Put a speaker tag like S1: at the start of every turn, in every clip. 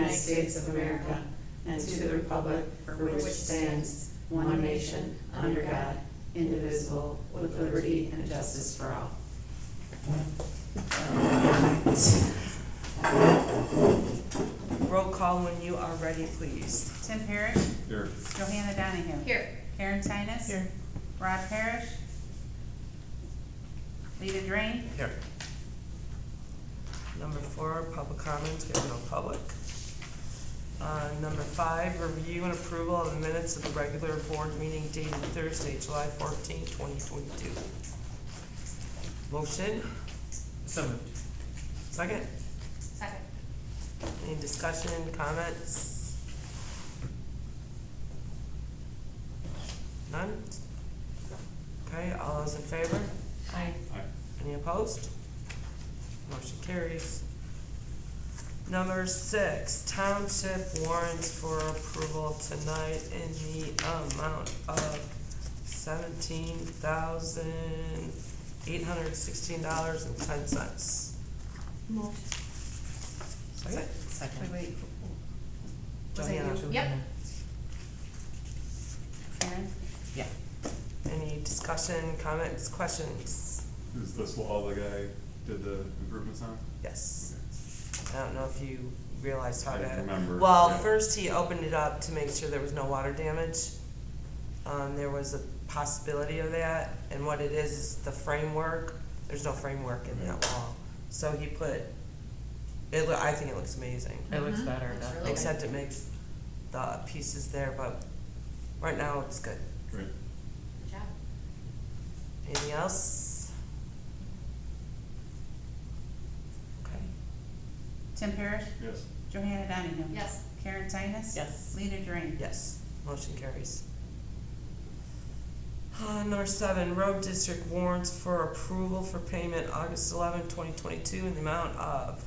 S1: United States of America and to the republic for which it stands, one nation, under God, indivisible, with liberty and justice for all.
S2: Roll call when you are ready, please.
S3: Tim Parrish?
S4: Here.
S3: Johanna Donahue?
S5: Here.
S3: Karen Tinus?
S2: Here.
S3: Rod Parrish? Lita Drain?
S2: Here. Number 4, public comments, we have no public. Number 5, review and approval of the minutes of the regular board meeting dated Thursday, July 14, 2022. Motion?
S1: So moved.
S2: Second?
S5: Second.
S2: Any discussion, comments? None? Okay, all those in favor?
S1: Aye.
S4: Aye.
S2: Any opposed? Motion carries. Number 6, township warrants for approval tonight in the amount of $17,816.10.
S5: Moved.
S2: Second.
S3: Wait.
S2: Was
S3: that
S2: Johanna.
S3: you?
S5: Yep.
S3: Karen?
S1: Yeah.
S2: Any discussion, comments, questions?
S4: Is this what all the guy did the improvements on?
S2: Yes. I don't know if you realized how
S4: I
S2: to.
S4: remember,
S2: Well,
S4: yeah.
S2: first he opened it up to make sure there was no water damage. There was a possibility of that, and what it is the framework. There's no framework in that wall, so he put. I think it looks amazing.
S1: It looks better,
S5: Looks
S1: doesn't
S5: really
S1: it?
S2: Except it makes the pieces there, but right now it's good.
S4: Great.
S5: Good job.
S2: Anything else? Okay.
S3: Tim Parrish?
S4: Yes.
S3: Johanna Donahue?
S5: Yes.
S3: Karen Tinus?
S1: Yes.
S3: Lita Drain?
S2: Yes, motion carries. Number 7, road district warrants for approval for payment August 11, 2022 in the amount of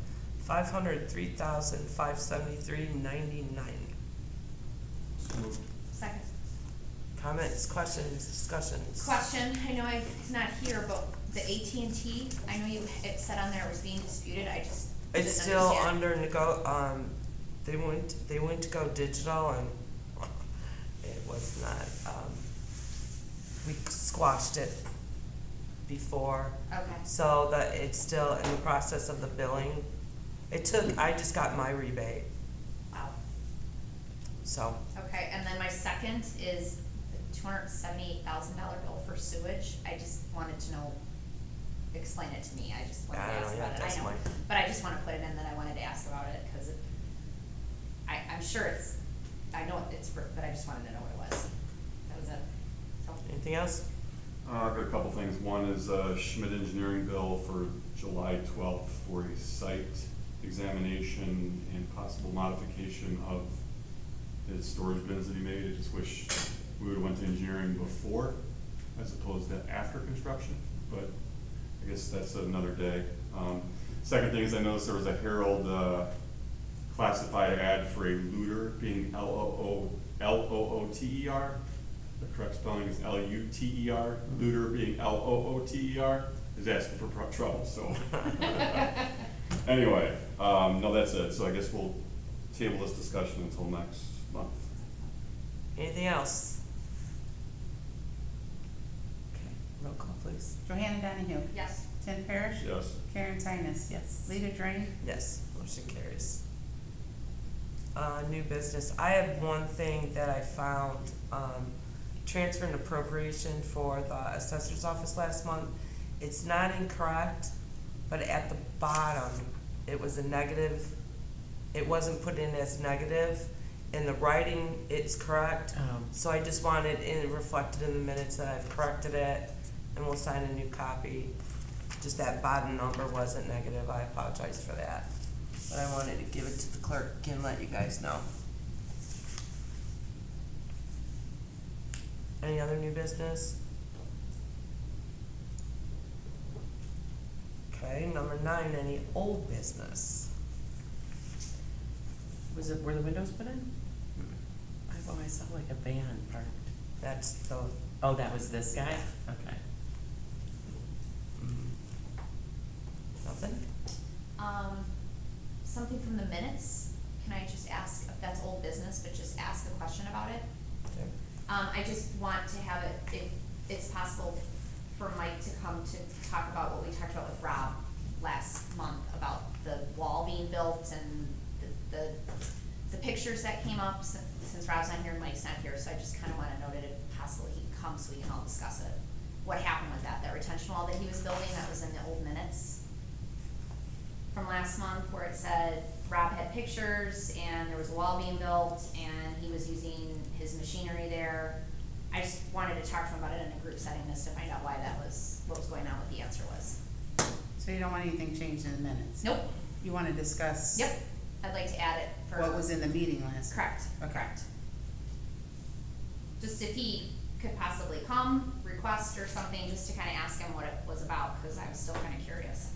S2: $503,573.99.
S4: So moved.
S5: Second.
S2: Comments, questions, discussions?
S5: Question, I know I'm not here, but the AT&T, I know it said on there it was being disputed, I just didn't
S2: It's still
S5: understand.
S2: under they went to go digital and it was not, we squashed it before.
S5: Okay.
S2: So that it's still in the process of the billing. I just got my rebate,
S5: Wow.
S2: so.
S5: Okay, and then my second is the $278,000 bill for sewage. I just wanted to know, explain it to me. I just wanted to
S2: I don't
S5: ask
S2: know,
S5: about
S2: yeah,
S5: it.
S2: that's
S5: I know,
S2: mine.
S5: but I just want to put it in that I wanted to ask about it because I'm sure I know it's for, but I just wanted to know what it was. That was it. So,
S2: Anything else?
S4: I've got a couple things. One is Schmidt Engineering bill for July 12th for a site examination and possible modification of his storage bins that he made. I just wish we would have went to engineering before as opposed to after construction, but I guess that's another day. Second thing is I noticed there was a Herald classified ad for a looter being L-O-O-T-E-R. The correct spelling is L-U-T-E-R. Looter being L-O-O-T-E-R is asking for trouble, so. Anyway, no, that's it. So I guess we'll table this discussion until next month.
S2: Anything else? Okay, roll call please.
S3: Johanna Donahue?
S5: yes.
S3: Tim Parrish?
S4: Yes.
S3: Karen Tinus?
S1: Yes.
S3: Lita Drain?
S2: Yes, motion carries. New business. I have one thing that I found, transfer and appropriation for the assessor's office last month. It's not incorrect, but at the bottom, it was a negative. It wasn't put in as negative. In the writing, it's correct. So I just wanted it reflected in the minutes that I've corrected it, and we'll sign a new copy. Just that bottom number wasn't negative. I apologize for that. But I wanted to give it to the clerk and let you guys know. Any other new business? Okay, number 9, any old business?
S1: Was it where the windows put in? I saw like a van parked.
S2: That's the,
S1: Oh, that was this guy? Okay.
S2: nothing?
S5: Something from the minutes, can I just ask, if that's old business, but just ask a question about it?
S2: Okay.
S5: I just want to have it, if it's possible, for Mike to come to talk about what we talked about with Rob last month about the wall being built and the pictures that came up, since Rob's not here and Mike's not here, so I just kinda wanna note it if possible he can come so we can all discuss it. What happened with that retention wall that he was building that was in the old minutes from last month, where it said Rob had pictures and there was a wall being built and he was using his machinery there. I just wanted to talk to him about it in a group setting, just to find out why that was, what was going on, what the answer was.
S3: So you don't want anything changed in the minutes?
S5: Nope.
S3: You wanna discuss?
S5: Yep, I'd like to add it for.
S3: What was in the meeting last?
S5: Correct,
S3: Okay.
S5: correct. Just if he could possibly come, request or something, just to kinda ask him what it was about, cause I was still kinda curious.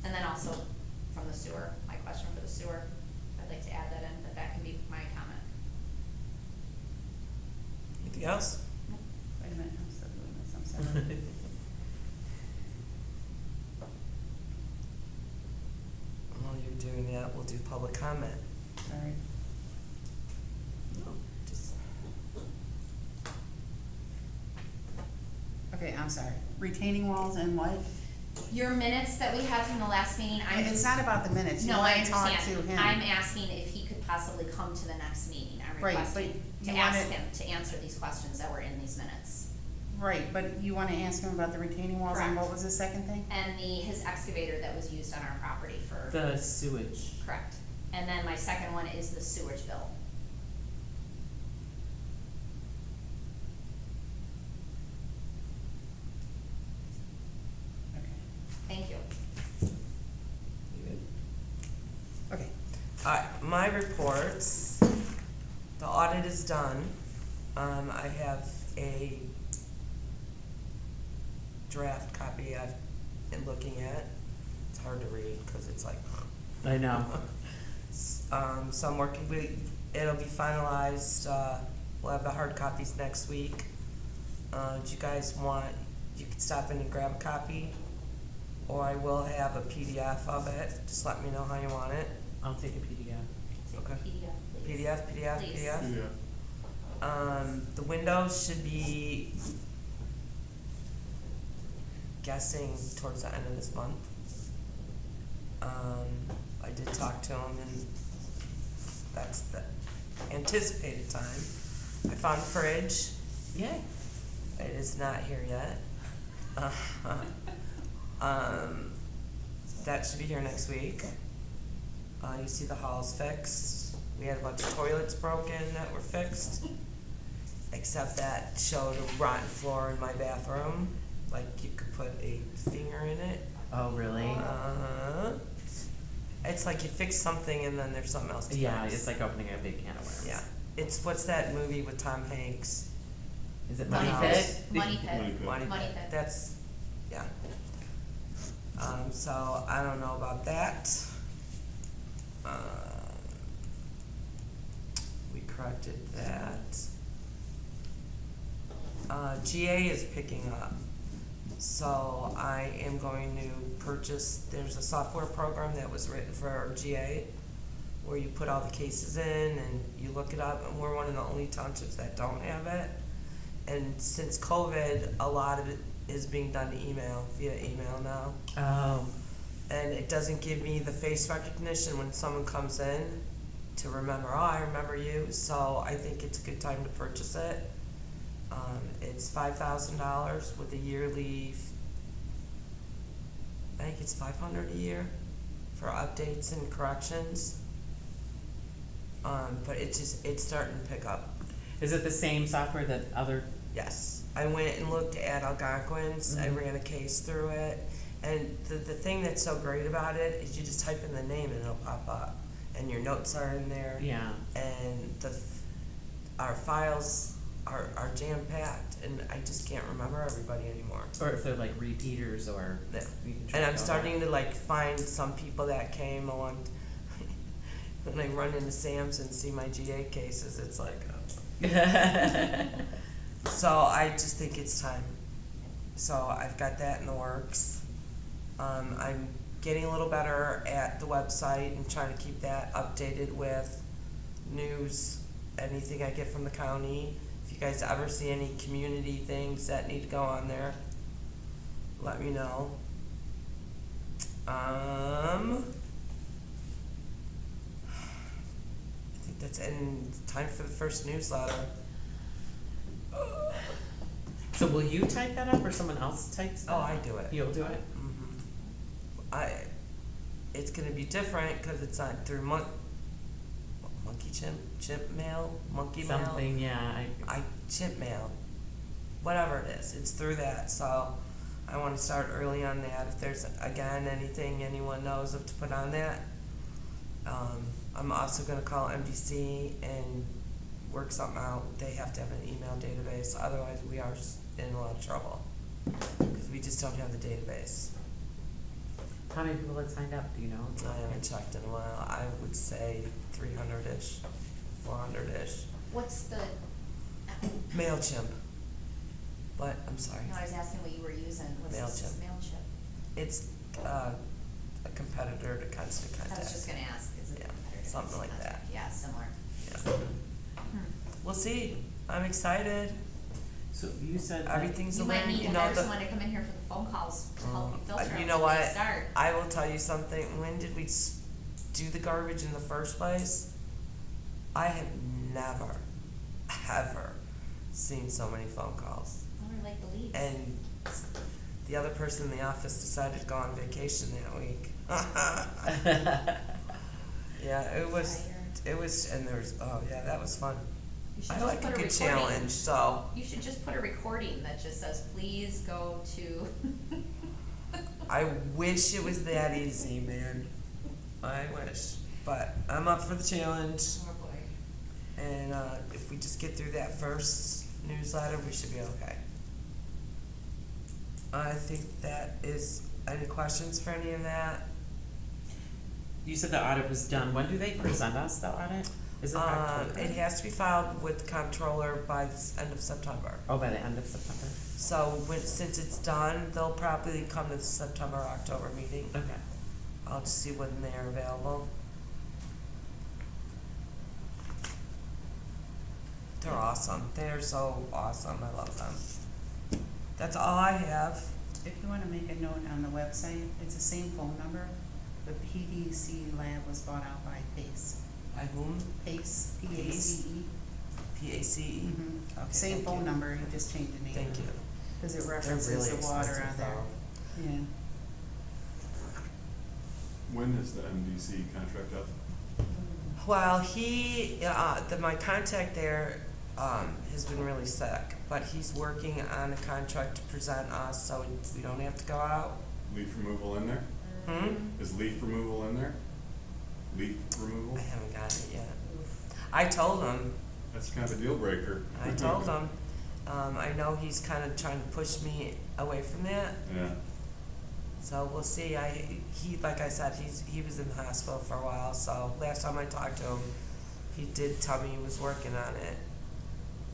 S5: And then also from the sewer, my question for the sewer, I'd like to add that in, but that can be my comment.
S2: Anything else?
S3: Wait a minute, I'm still doing this, I'm sorry.
S2: While you're doing that, we'll do public comment.
S3: Sorry.
S2: Just-
S3: Okay, I'm sorry. Retaining walls and what?
S5: Your minutes that we had from the last meeting,
S3: It's not about the minutes, you
S5: No, I
S3: wanna talk to
S5: understand.
S3: him.
S5: I'm asking if he could possibly come to the next meeting. I'm
S3: Right,
S5: requesting
S3: but
S5: to
S3: you
S5: ask
S3: wanna-
S5: him to answer these questions that were in these minutes.
S3: Right, but you wanna ask him about the retaining walls and
S5: Correct.
S3: what was the second thing?
S5: And his excavator that was used on our property for.
S6: The sewage.
S5: Correct. And then my second one is the sewage bill.
S3: Okay.
S5: Thank you.
S2: You good?
S3: Okay.
S2: My reports, the audit is done. I have a draft copy I've been looking at. It's hard to read, cause it's like.
S6: I know.
S2: So I'm working with, it'll be finalized, we'll have the hard copies next week. Do you guys want, you can stop in and grab a copy, or I will have a PDF of it, just let me know how you want it.
S6: I'll take a PDF.
S2: Okay.
S5: PDF, please.
S2: PDF,
S5: Please.
S4: Yeah.
S2: The windows should be guessing towards the end of this month. I did talk to him and that's the anticipated time. I found a fridge.
S6: Yay.
S2: It is not here yet. That should be here next week. You see the hall's fixed. We had a bunch of toilets broken that were fixed. Except that showed a rotten floor in my bathroom. Like you could put a finger in it.
S6: Oh, really?
S2: It's like you fix something and then there's something else to
S6: Yeah,
S2: fix.
S6: it's like opening a big can of worms.
S2: Yeah. It's, what's that movie with Tom Hanks?
S6: Is it
S5: Money
S6: Money
S5: Pit.
S6: Pit?
S5: Money Pit.
S4: Money Pit.
S2: Money
S5: Money
S2: Pit.
S5: Pit.
S2: That's, yeah. So I don't know about that. We corrected that. GA is picking up. So I am going to purchase, there's a software program that was written for our GA where you put all the cases in and you look it up, and we're one of the only townships that don't have it. And since COVID, a lot of it is being done via email now.
S6: Oh.
S2: And it doesn't give me the face recognition when someone comes in to remember, oh, I remember you. So I think it's a good time to purchase it. It's $5,000 with a yearly, I think it's $500 a year for updates and corrections. But it's starting to pick up.
S6: Is it the same software that other?
S2: Yes, I went and looked at Algonquin's, I
S6: Mhm.
S2: ran a case through it, and the thing that's so great about it is you just type in the name and it'll pop up, and your notes are in there,
S6: Yeah.
S2: and our files are jam-packed, and I just can't remember everybody anymore.
S6: Or if they're like repeaters or.
S2: Yeah.
S6: You can try
S2: And
S6: to
S2: I'm
S6: go
S2: starting to like find some people that came along, when I run into Sam's and see my GA cases, it's like,
S6: there.
S2: so I just think it's time. So I've got that in the works. I'm getting a little better at the website and trying to keep that updated with news, anything I get from the county. If you guys ever see any community things that need to go on there, let me know. I think that's in time for the first newsletter.
S6: So will you type that up or someone else types that?
S2: Oh, I do it.
S6: You'll do it?
S2: It's gonna be different because it's on through monkey chimp mail, monkey mail.
S6: Something, yeah,
S2: Chimp mail, whatever it is, it's through that. So I want to start early on that. If there's again anything anyone knows of to put on that, I'm also gonna call MDC and work something out. They have to have an email database, otherwise we are in a lot of trouble because we just don't have the database.
S6: How many people had signed up, do you know?
S2: I haven't checked in a while. I would say 300-ish, 400-ish.
S5: What's the,
S2: MailChimp. But, I'm sorry.
S5: no, I was asking what you were using, what's this MailChimp?
S2: It's a competitor to Constant
S5: I
S2: Contact.
S5: was just gonna ask, is it a
S2: Yeah,
S5: competitor?
S2: something like that.
S5: Yeah, similar.
S2: Yeah. We'll see. I'm excited.
S6: So you said that.
S2: Everything's
S5: You
S2: a
S5: might
S2: learn,
S5: need
S2: you
S5: to
S2: know,
S5: hire
S2: the,
S5: someone to come in here for the phone calls to help you filter them
S2: you know
S5: when they
S2: what?
S5: start.
S2: I will tell you something. When did we do the garbage in the first place? I have never, ever seen so many phone calls.
S5: Or like the leaves.
S2: And the other person in the office decided to go on vacation that week. Yeah, it was, and there's, oh yeah, that was fun.
S5: You should
S2: I
S5: just
S2: like
S5: put
S2: a good
S5: recording.
S2: challenge, so.
S5: You should just put a recording that just says, please go to.
S2: I wish it was that easy, man. I wish. But I'm up for the challenge.
S5: Oh boy.
S2: And if we just get through that first newsletter, we should be okay. I think that is, any questions for any of that?
S6: You said the audit was done. When do they present us the audit? Is it October?
S2: It has to be filed with the comptroller by the end of September.
S6: Oh, by the end of September?
S2: So since it's done, they'll probably come to the September, October meeting.
S6: Okay.
S2: I'll just see when they're available. They're awesome. They're so awesome. I love them. That's all I have.
S3: If you wanna make a note on the website, it's the same phone number. The PDC lab was bought out by PACE.
S2: By whom?
S3: PACE, P-A-C-E.
S2: PACE?
S3: Mhm.
S2: Okay,
S3: Same
S2: thank
S3: phone
S2: you.
S3: number, you just changed the name.
S2: Thank you.
S3: Cause it
S2: They're
S3: references
S2: really
S3: the water
S2: expensive
S3: on there.
S2: though.
S3: Yeah.
S4: When is the MDC contract up?
S2: Well, my contact there, has been really sick, but he's working on a contract to present us, so we don't have to go out.
S4: Leaf removal in there? Is leaf removal in there? Leaf removal?
S2: I haven't gotten it yet. I told him,
S4: That's kind of a deal breaker.
S2: I told him, I know he's kind of trying to push me away from that,
S4: Yeah.
S2: so we'll see. Like I said, he was in the hospital for a while, so last time I talked to him, he did tell me he was working on it.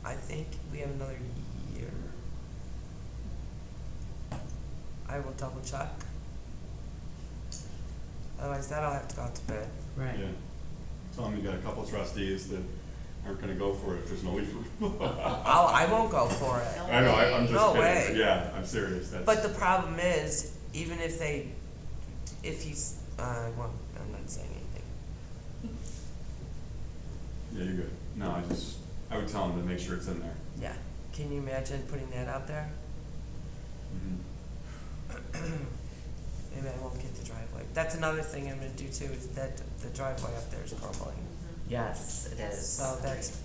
S2: I think we have another year. I will double check. Otherwise, that'll have to go out to bid.
S6: Right.
S4: Yeah. Tell them you got a couple trustees that aren't gonna go for it if there's no leaf removal.
S2: I won't go for it.
S4: I know, I'm just
S2: No
S4: kidding,
S2: way.
S4: but yeah, I'm serious, that's.
S2: But the problem is, even if he's, well, I'm not saying anything.
S4: Yeah, you're good. No, I would tell them to make sure it's in there.
S2: Yeah. Can you imagine putting that out there? Maybe I won't get the driveway. That's another thing I'm gonna do too, is that the driveway up there is crumbling.
S6: Yes, it is.
S2: So that's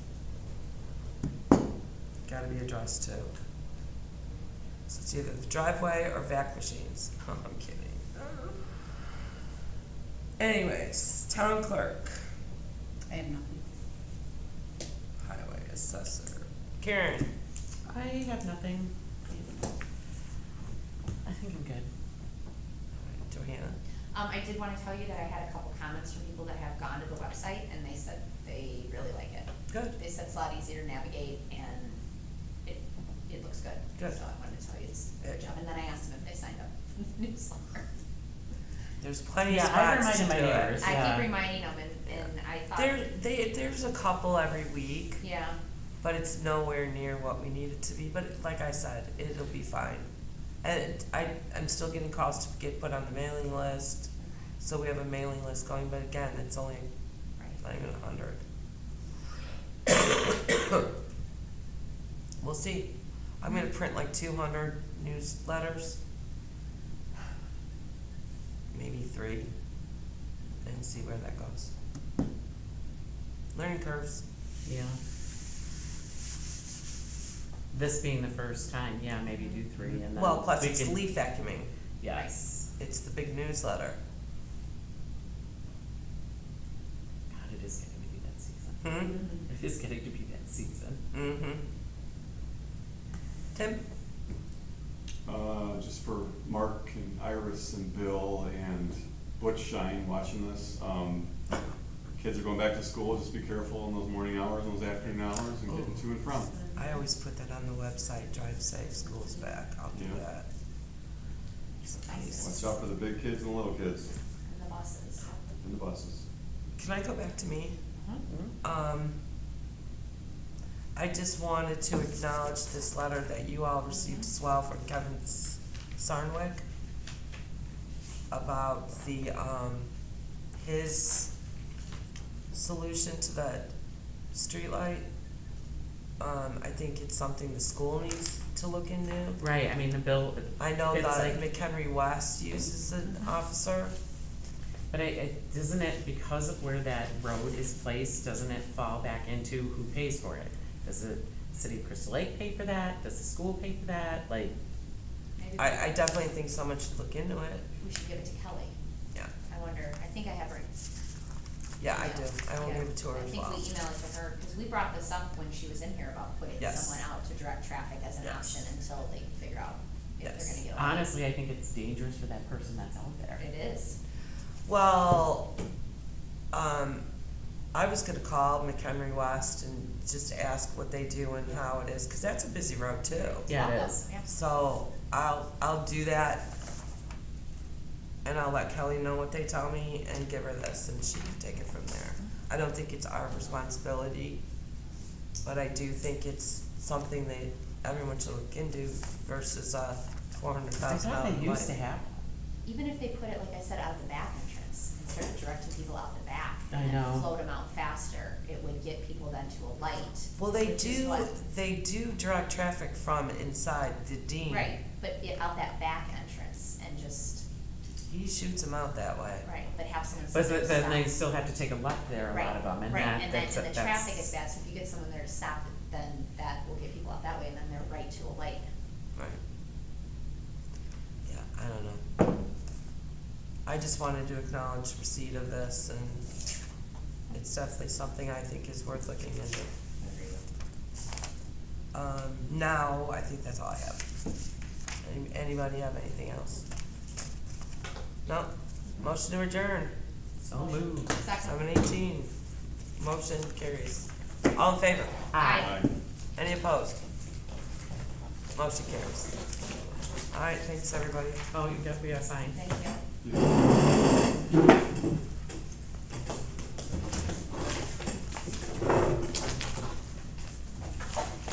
S2: gotta be addressed too. So it's either the driveway or vac machines. I'm kidding. Anyways, town clerk,
S3: I have nothing.
S2: highway assessor. Karen,
S6: I have nothing. I think I'm good.
S2: Johanna.
S5: I did wanna tell you that I had a couple comments from people that have gone to the website and they said they really like it.
S2: Good.
S5: They said it's a lot easier to navigate and it looks good.
S2: Good.
S5: So I wanted to tell you it's a good job. And then I asked them if they signed up for the newsletter.
S2: There's plenty of
S6: Yeah, I
S2: spots to
S6: reminded
S2: do
S6: my
S2: it.
S6: neighbors.
S5: I
S6: Yeah.
S5: keep reminding them and I thought,
S2: There's a couple every week,
S5: yeah,
S2: but it's nowhere near what we need it to be, but like I said, it'll be fine. And I'm still getting calls to get put on the mailing list, so we have a mailing list going, but again, it's only
S5: right.
S2: not even 100. We'll see. I'm gonna print like 200 newsletters, maybe 3, and see where that goes. Learning curves.
S6: Yeah. This being the first time, yeah, maybe do 3 and then.
S2: Well, plus
S6: we
S2: it's
S6: can-
S2: leaf vacuuming.
S6: Yes.
S2: It's the big newsletter.
S6: God, it is getting to be that season.
S2: Hmm?
S6: It is getting to be that season.
S2: Mm-hmm. Tim?
S4: Just for Mark and Iris and Bill and Butch Shine watching this, kids are going back to school, just be careful in those morning hours and those afternoon hours and getting to and from.
S2: I always put that on the website, drive safe, school's back. I'll do
S4: Yeah.
S2: that.
S4: Watch out for the big kids and the little kids
S5: And the buses.
S4: and the buses.
S2: Can I go back to me?
S6: Mhm.
S2: I just wanted to acknowledge this letter that you all received as well from Kevin Sarnwick about the, his solution to that streetlight. I think it's something the school needs to look into.
S6: Right, I mean, the bill,
S2: I know
S6: It's
S2: that
S6: like-
S2: McHenry West uses an officer.
S6: but doesn't it, because of where that road is placed, doesn't it fall back into who pays for it? Does the city of Crystal Lake pay for that? Does the school pay for that? Like,
S5: Maybe
S2: I definitely think someone should look into it.
S5: we should give it to Kelly.
S2: Yeah.
S5: I wonder, I think I have her.
S2: Yeah, I do. I will
S5: Yeah.
S2: give it to her as well.
S5: I think we emailed it to her, because we brought this up when she was in here about putting
S2: Yes.
S5: someone out to direct traffic as an
S2: Yes.
S5: option until they can figure out if
S2: Yes.
S5: they're gonna get a light.
S6: honestly, I think it's dangerous for that person that's out there.
S5: It is.
S2: Well, I was gonna call McHenry West and just ask what they do and how it is, cause that's a busy road too.
S6: Yeah, it
S5: Welcome.
S6: is.
S5: Yeah.
S2: So I'll do that, and I'll let Kelly know what they tell me and give her this, and she can take it from there. I don't think it's our responsibility, but I do think it's something that everyone should look into versus
S6: I
S2: $400,000
S6: thought they used to
S2: light.
S6: have.
S5: Even if they put it, like I said, out the back entrance, instead of directing people out the back.
S6: I
S5: And
S6: know.
S5: then float them out faster, it would get people then to a light.
S2: Well, they
S5: which is
S2: do,
S5: what-
S2: they do direct traffic from inside the Dean.
S5: Right, but out that back entrance and just,
S2: He shoots them out that way.
S5: right, but have someone.
S6: But
S5: sit there
S6: then they
S5: stop.
S6: still have to take a left there, a lot of them, and
S5: Right,
S6: that,
S5: and
S6: that's.
S5: the traffic is bad, so if you get someone there to stop, then that will get people out that way, and then they're right to a light.
S2: Right. Yeah, I don't know. I just wanted to acknowledge receipt of this, and it's definitely something I think is worth looking into. Now, I think that's all I have. Anybody have anything else? No? Motion to adjourn,
S6: So moved.
S5: Second.
S2: 7:18. Motion carries. All in favor?
S5: Aye.
S2: Any opposed? Motion carries. All right, thanks, everybody.
S6: Oh, we gotta sign.
S5: Thank you.
S4: Yeah.